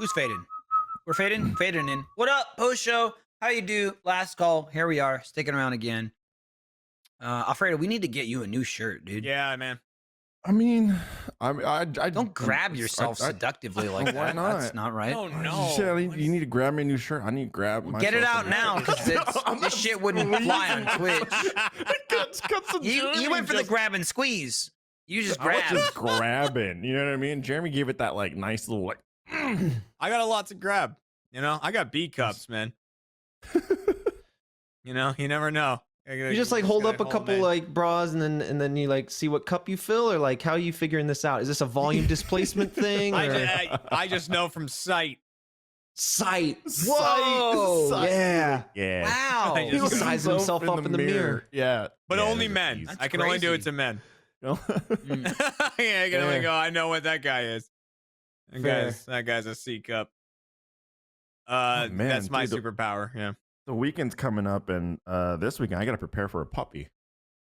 Who's fading? We're fading? Fading in. What up, post show? How you do? Last call. Here we are, sticking around again. Alfredo, we need to get you a new shirt, dude. Yeah, man. I mean, I Don't grab yourself seductively like why that. not? That's not right. Oh You no. said you need to grab me a new shirt. I need to grab myself Get it a out new now, shirt. because this shit wouldn't fly on Twitch. Cut some You Jeremy went for the just- grab and squeeze. You just I was grabbed. just grabbing. You know what I mean? Jeremy gave it that like nice little like. I got a lot to grab. You know, I got B cups, man. You know, you never know. You just like hold up a couple like bras and then you like see what cup you fill, or like how are you figuring this out? Is this a volume displacement thing? Or? I just know from sight. Sight. Sight. Whoa. Sight. Yeah. Yeah. Wow. I He just was got sizing himself up in the mirror. Yeah. But Yeah, only that's men. easy. That's I can only do it crazy. to men. No? Yeah, I can only Yeah. go. I know what that guy is. Fair. That guy's a C cup. man, That's my dude, superpower. Yeah. The weekend's coming up, and this weekend I got to prepare for a puppy.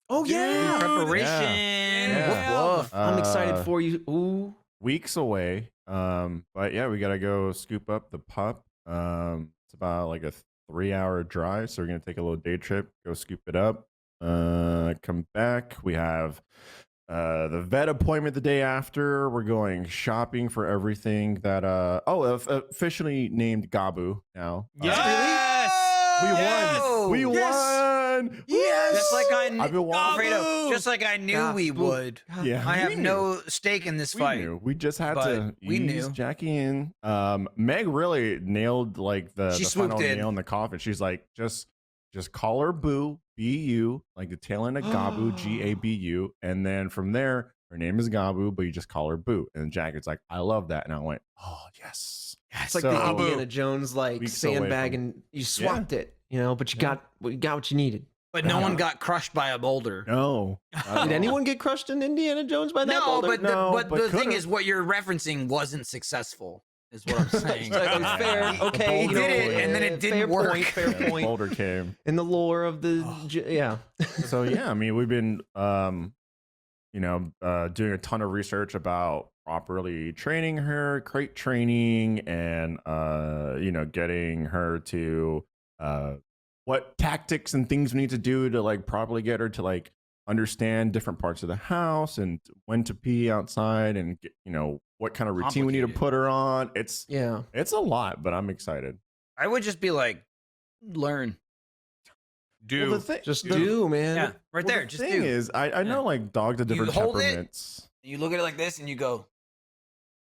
Oh yeah. Preparation. Yeah. Woof, woof. I'm excited Uh, for you. Ooh. Weeks away. But yeah, we got to go scoop up the pup. It's about like a 3-hour drive, so we're gonna take a little day trip, go scoop it up. Come back. We have the vet appointment the day after. We're going shopping for everything that officially named Gabu now. Yes. We Yes. won. We Yes. won. Yes. Just like I I've been wanting. Alfredo, just like I knew we Gabu. would. Yeah, I we have knew. no stake in this We fight. knew. We just had but to we ease knew. Jackie in. Meg really nailed like the She final swooped in. nail in the coffin. She's like, just call her Boo, B-U, like the tail end of Gabu, G-A-B-U. And then from there, her name is Gabu, but you just call her Boo. And Jackie's like, I love that. And I went, oh, yes. It's like So- the Indiana Jones like Weeks away sandbag, from- and you swapped it, you know, but you got what you needed. But no one got crushed by a boulder. No. Did anyone get crushed in Indiana Jones by that No, boulder? but No, but but the thing could've. is, what you're referencing wasn't successful, is what I'm saying. It's fair. The Okay, He boulder did it, was- and then it didn't fair work. Point, fair Yeah, point. Boulder came. In the lore of the yeah. So yeah, I mean, we've been doing a ton of research about properly training her, crate training, and getting her to what tactics and things we need to do to like properly get her to like understand different parts of the house and when to pee outside, and what kind of routine we need to Complicated. put her on. It's Yeah. a lot, but I'm excited. I would just be like, learn. Do. Well, the thing, Just the- do, man. Yeah, right there. the Just thing do. is, I know like dogs have You different hold it. temperaments. You look at it like this, and you go,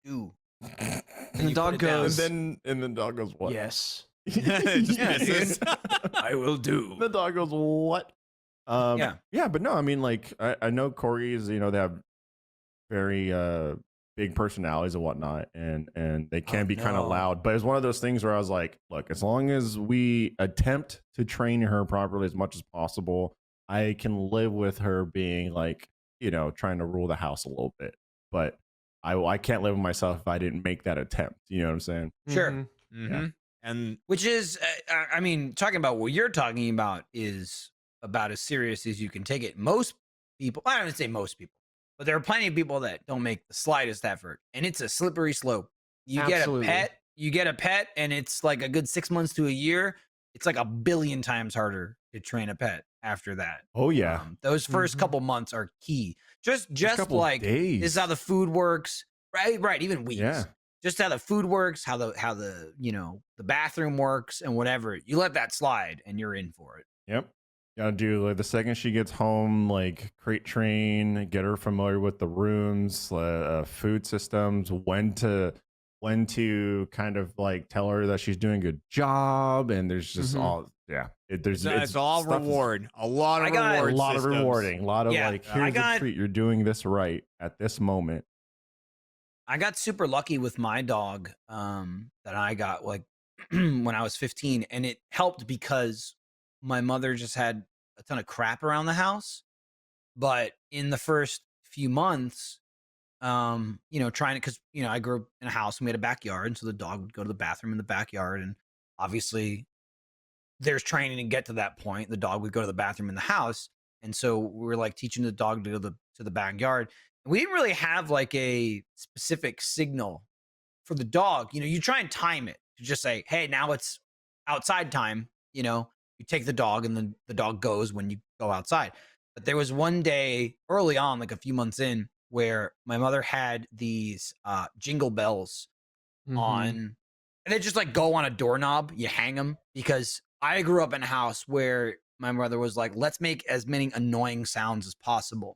do. And the you dog put it down. goes, And the dog goes, what? yes. Just Yeah, misses. dude. I will do. The dog goes, what? Yeah, but no, I mean, like, I know Corgis, they have very big personalities and whatnot, and they can be kind of no. loud. But it's one of those things where I was like, look, as long as we attempt to train her properly as much as possible, I can live with her being like, trying to rule the house a little bit. But I can't live with myself if I didn't make that attempt. You know what I'm saying? Sure. Mhm. Mm-hmm. And Which is, I mean, talking about what you're talking about is about as serious as you can take it. Most people, I don't say most people, but there are plenty of people that don't make the slightest effort, and it's a slippery slope. You Absolutely. get a pet, and it's like a good 6 months to a year. It's like 1 billion times harder to train a pet after that. Oh yeah. Those 1st Mhm. couple months are key. Just Couple like days. this is how the food works, right? Even weeks. Yeah. Just how the food works, how the the bathroom works, and whatever. You let that slide, and you're in for it. Yep. Gotta do like the second she gets home, like crate train, get her familiar with the rooms, food systems, when to kind of like tell her that she's doing a good job, and there's just Mhm. all it's all stuff is- reward. A lot of I got reward. a lot systems. of rewarding, a lot of Yeah, like I here's got- a treat, you're doing this right at this moment. I got super lucky with my dog that I got like when I was 15, and it helped because my mother just had a ton of crap around the house. But in the first few months, trying to, because I grew up in a house and we had a backyard, and so the dog would go to the bathroom in the backyard, and obviously there's training to get to that point. The dog would go to the bathroom in the house, and so we were like teaching the dog to go to the backyard. We didn't really have like a specific signal for the dog, you try and time it to just say, hey, now it's outside time. You take the dog and then the dog goes when you go outside. But there was one day early on, like a few months in, where my mother had these jingle bells on, and they just like go on a doorknob. You hang them, because I grew up in a house where my mother was like, let's make as many annoying sounds as possible.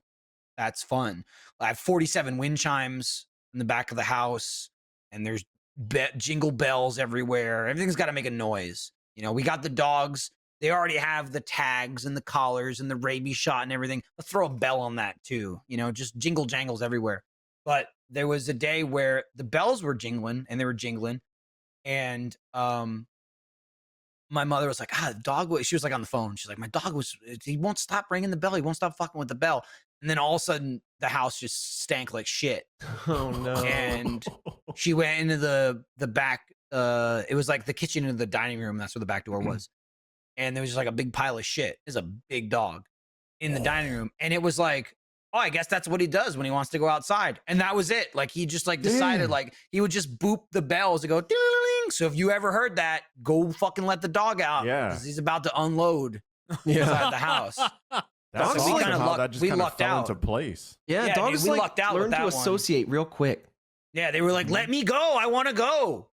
That's fun. I have 47 wind chimes in the back of the house, and there's jingle bells everywhere. Everything's got to make a noise. We got the dogs. They already have the tags and the collars and the rabies shot and everything. Let's throw a bell on that too. Just jingle jangles everywhere. But there was a day where the bells were jingling, and they were jingling, and my mother was like, the dog. She was like on the phone. She's like, my dog he won't stop ringing the bell. He won't stop fucking with the bell. And then all of a sudden, the house just stank like shit. Oh no! And she went into the back. It was like the kitchen and the dining room. That's where the back door was. And there was just like a big pile of shit. There's a big dog in the dining room, and it was like, oh, I guess that's what he does when he wants to go outside. And that was it. Like, he just like decided, like, he would just boop the bells to go ding. So if you ever heard that, go fucking let the dog out. Yeah. Because he's about to unload inside the house. That's So we awesome kinda how luck- that just we kind of lucked fell out. into place. Yeah, Yeah, dogs dude, we like lucked out with learn to that one. associate real quick. Yeah, they were like, let me go. I want to go.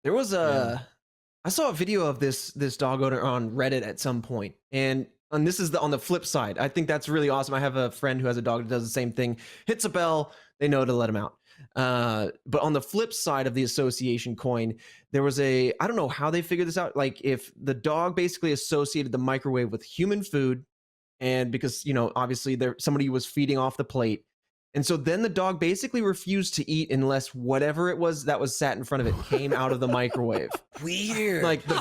There was I saw a video of this dog owner on Reddit at some point, and this is on the flip side. I think that's really awesome. I have a friend who has a dog that does the same thing. Hits a bell, they know to let him out. But on the flip side of the association coin, there was I don't know how they figured this out. Like, if the dog basically associated the microwave with human food, and because obviously somebody was feeding off the plate. And so then the dog basically refused to eat unless whatever it was that was sat in front of it came out of the microwave. Weird. Like the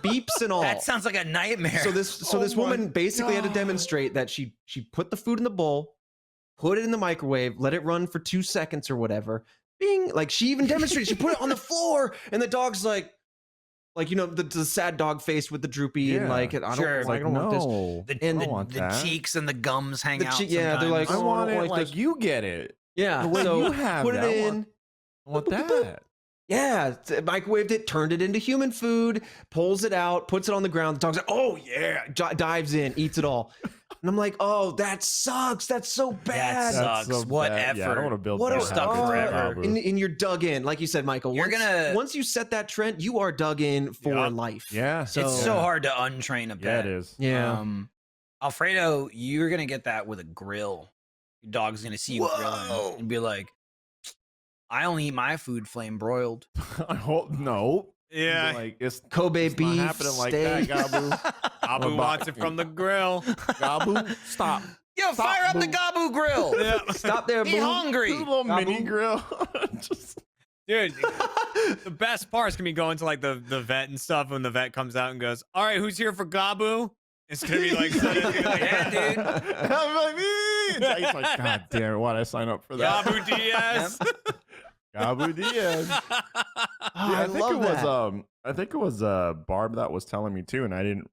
beeps and all. That sounds like a nightmare. So this woman basically had to demonstrate that she put the food in the bowl, put it in the microwave, let it run for 2 seconds or whatever. Bing! Like, she even demonstrated. She put it on the floor, and the dog's like the sad dog face with the droopy and like, I don't, Sure. Like, I don't want this. no. And I don't want the that. cheeks and the gums hang The out. yeah, they're like, I sometimes. want it like like this. you get it. Yeah, The way so you have put that. it in. I want that. Yeah, microwaved it, turned it into human food, pulls it out, puts it on the ground. The dog's like, oh yeah, dives in, eats it all. And I'm like, oh, that sucks. That's so bad. That sucks. What bad. Yeah, I don't effort. want to build What that a stuck habit. forever. Gabu. And you're dug in, like you said, Michael. You're Once you set that trend, you are dug in for Yup. life. Yeah. So- It's so hard to untrain a pet. Yeah, it is. Yeah. Alfredo, you're gonna get that with a grill. Your dog's gonna see you Whoa. grilling and be like, I only eat my food flame broiled. I hope no. Yeah. Like it's Kobe it's beef, not happening like steak. that, Gabu. Abu What wants about- it from the grill. Gabu, stop. Yo, Stop, fire up the boo. Gabu grill. Yeah. Stop there, Be boo. hungry. This little mini Gabu. grill. Just Dude, the best part's gonna be going to like the vet and stuff when the vet comes out and goes, all right, who's here for Gabu? It's gonna be like, Yeah, dude. I'm like, it's like, God damn it, why'd I sign up for that? Gabu Diaz. Gabu Diaz. Oh, I think love it was that. I think it was Barb that was telling me too, and I didn't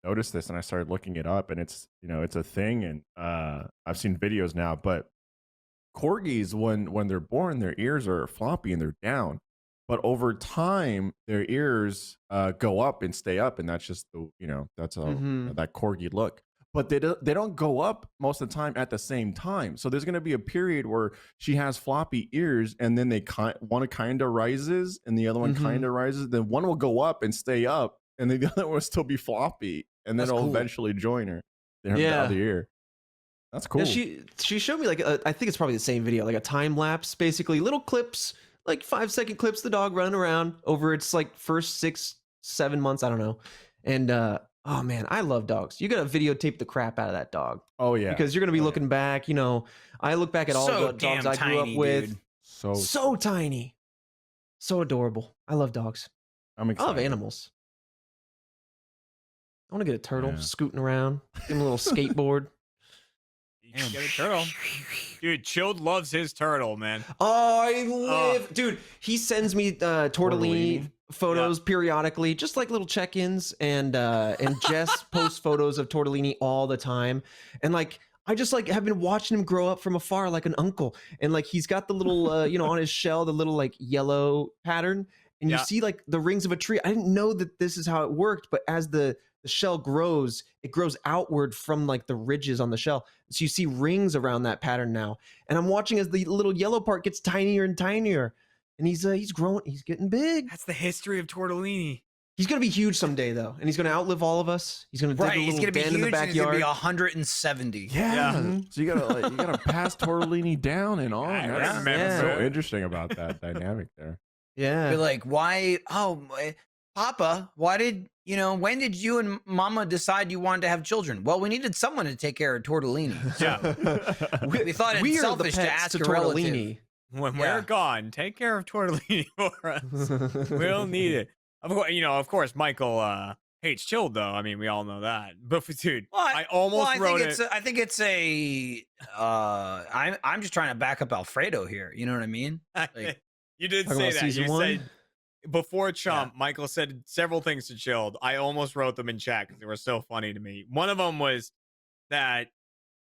notice this, and I started looking it up, and it's it's a thing, and I've seen videos now, but corgis when they're born, their ears are floppy and they're down, but over time their ears go up and stay up, and that's just the that's a Mhm. that corgi look. But they don't go up most of the time at the same time. So there's going to be a period where she has floppy ears, and then one kind of rises, and the other one Mhm. kind of rises. Then one will go up and stay up, and then the other one will still be floppy, and then That's it'll cool. eventually join her. The Yeah. other ear. That's cool. Yeah, she showed me like I think it's probably the same video, like a time lapse, basically little clips, like 5-second clips, the dog running around over its like first 6-7 months, I don't know. And oh man, I love dogs. You gotta videotape the crap out of that dog Oh yeah, because you're gonna be looking back. I look back at all So the dogs damn I grew tiny, up with. dude. so Tiny, so adorable. I love dogs. I'm I excited. love animals. I want to get a turtle Yeah. scooting around, give him a little skateboard. You can get a turtle. Dude, Chilled loves his turtle, man. Oh, I live, dude. He sends me tortellini Tortellini. photos periodically, just like little check-ins, and Jess posts photos of tortellini all the time. And like, I just like have been watching him grow up from afar like an uncle. And like he's got the little on his shell, the little like yellow pattern. And you Yeah. see like the rings of a tree. I didn't know that this is how it worked, but as the shell grows, it grows outward from like the ridges on the shell. So you see rings around that pattern now. And I'm watching as the little yellow part gets tinier and tinier. And he's growing, he's getting big. That's the history of tortellini. He's gonna be huge someday though, and he's gonna outlive all of us. He's gonna dig Right, a he's little gonna be den huge. in the He's gonna be backyard. 170. Yeah. Mhm. So you gotta pass tortellini down and on. I That's remember. so interesting about that dynamic there. Yeah. Be like, why? Oh, Papa, why did when did you and Mama decide you wanted to have children? Well, we needed someone to take care of tortellini. Yeah. We thought it We are the selfish to pets ask to a relative. tortellini. When Yeah. we're gone, take care of tortellini for us. We'll need it. Of course, Michael hates chilled though. I mean, we all know that. But dude, Well, I almost wrote it. I think it's a. I'm just trying to back up Alfredo here. You know what I mean? Like, You did Talking say about that. season You one? said before Chump, Michael said several things to Chilled. I almost wrote them in chat because they were so funny to me. One of them was that,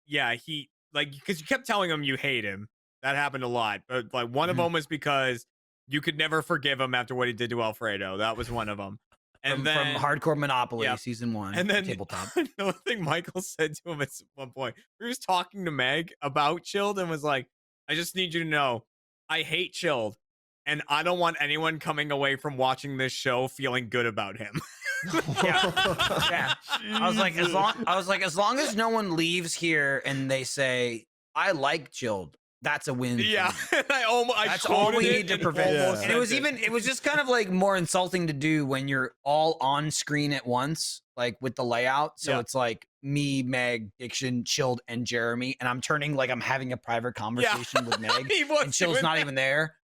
yeah, he because you kept telling him you hate him. That happened a lot, but like one of Mhm. them was because you could never forgive him after what he did to Alfredo. That was one of them. And from then Hardcore Monopoly yeah. season 1, and then tabletop. another thing Michael said to him at one point, he was talking to Meg about Chilled and was like, I just need you to know, I hate Chilled, and I don't want anyone coming away from watching this show feeling good about him. Yeah. I was like, as long as no one leaves here and they say, I like Chilled, that's a win. for Yeah. me. That's all we need to prevent. Yeah. And it was just kind of like more insulting to do when you're all on screen at once, like with the layout. So Yeah. it's like me, Meg, Diction, Chilled, and Jeremy. And I'm turning like I'm having a private conversation with Meg. He was And Chill's doing not that. even there.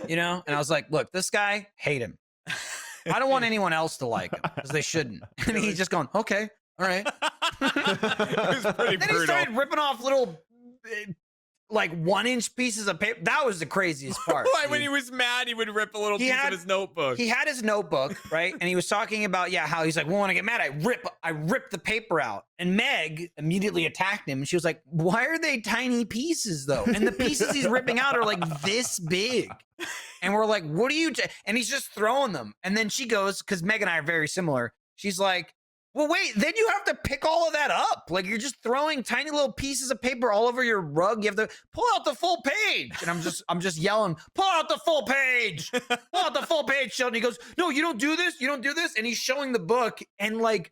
And I was like, look, this guy, hate him. I don't want anyone else to like him because they shouldn't. And he's just going, okay, all right. It was pretty Then he brutal. started ripping off little, like 1-inch pieces of paper. That was the craziest part. Like when dude. he was mad, he would rip a little He piece had- of his notebook. He had his notebook, right? And he was talking about, how he's like, well, when I get mad, I rip the paper out. And Meg immediately attacked him. And she was like, why are they tiny pieces though? And the pieces he's ripping out are like this big. And we're like, what are you? And he's just throwing them. And then she goes, because Meg and I are very similar. She's like, well, wait, then you have to pick all of that up. Like you're just throwing tiny little pieces of paper all over your rug. You have to pull out the full page. And I'm just yelling, pull out the full page. Pull out the full page, Sheldon. He goes, no, you don't do this. You don't do this. And he's showing the book. And like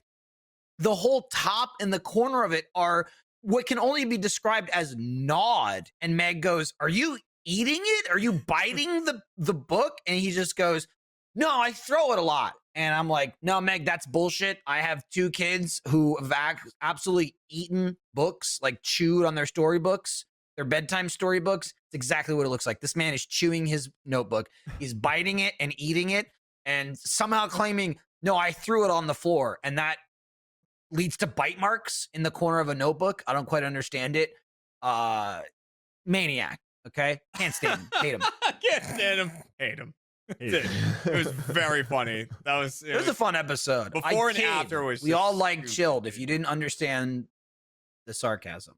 the whole top and the corner of it are what can only be described as gnawed. And Meg goes, are you eating it? Are you biting the book? And he just goes, no, I throw it a lot. And I'm like, no, Meg, that's bullshit. I have 2 kids who have absolutely eaten books, like chewed on their storybooks, their bedtime storybooks. It's exactly what it looks like. This man is chewing his notebook. He's biting it and eating it and somehow claiming, no, I threw it on the floor. And that leads to bite marks in the corner of a notebook. I don't quite understand it. Maniac. Okay. Can't stand him. Hate him. Can't stand him. Hate him. It was very funny. It was a fun episode. Before I and kid. after was we just all liked stupid. Chilled. If you didn't understand the sarcasm,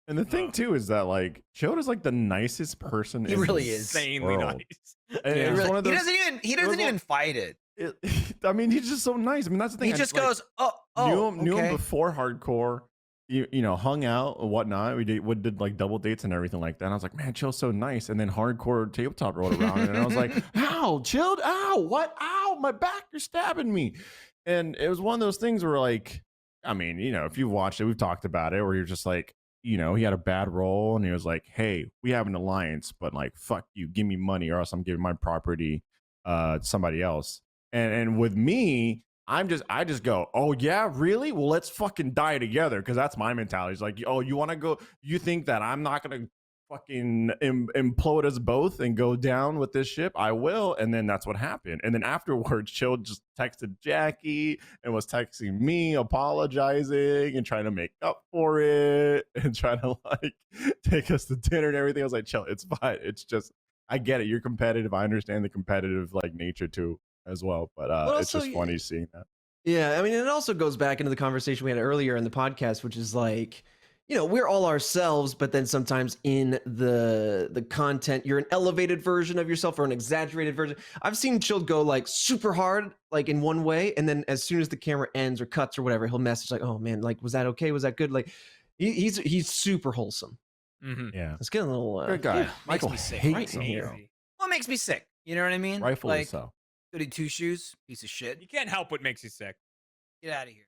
And the thing too is that like Chilled is like the nicest person. He in really the is. insanely world. nice. And he, it was really- one of he those- doesn't was even fight it. I mean, he's just so nice. I mean, that's the thing. He I just like, goes, oh, knew him okay. before hardcore. You know, hung out and whatnot. We did like double dates and everything like that. And I was like, man, Chill's so nice. And then hardcore tabletop rolled around, and I was like, ow, Chilled, ow, what, ow, my back, you're stabbing me. And it was one of those things where like, I mean, if you've watched it, we've talked about it, where you're just like, he had a bad roll, and he was like, hey, we have an alliance, but like, fuck you, give me money, or else I'm giving my property to somebody else. And with me, I just go, oh yeah, really? Well, let's fucking die together, because that's my mentality. It's like, oh, you want to go? You think that I'm not gonna fucking implode us both and go down with this ship? I will. And then that's what happened. And then afterwards, Chill just texted Jackie and was texting me, apologizing and trying to make up for it and trying to like take us to dinner and everything. I was like, Chill, it's fine. It's just, I get it. You're competitive. I understand the competitive like nature too as well, but it's also, just funny seeing that. Yeah, I mean, it also goes back into the conversation we had earlier in the podcast, which is like, we're all ourselves, but then sometimes in the content, you're an elevated version of yourself or an exaggerated version. I've seen Chilled go like super hard, like in one way, and then as soon as the camera ends or cuts or whatever, he'll message like, "Oh man, like was that okay? Was that good?" Like he's super wholesome. Yeah. It's getting a little Good guy. makes Michael me sick. hates Right him, in here. though. Well, it makes me sick. You know what I mean? Rightfully Like, so. goody two shoes, piece of shit. You can't help what makes you sick. Get out of here.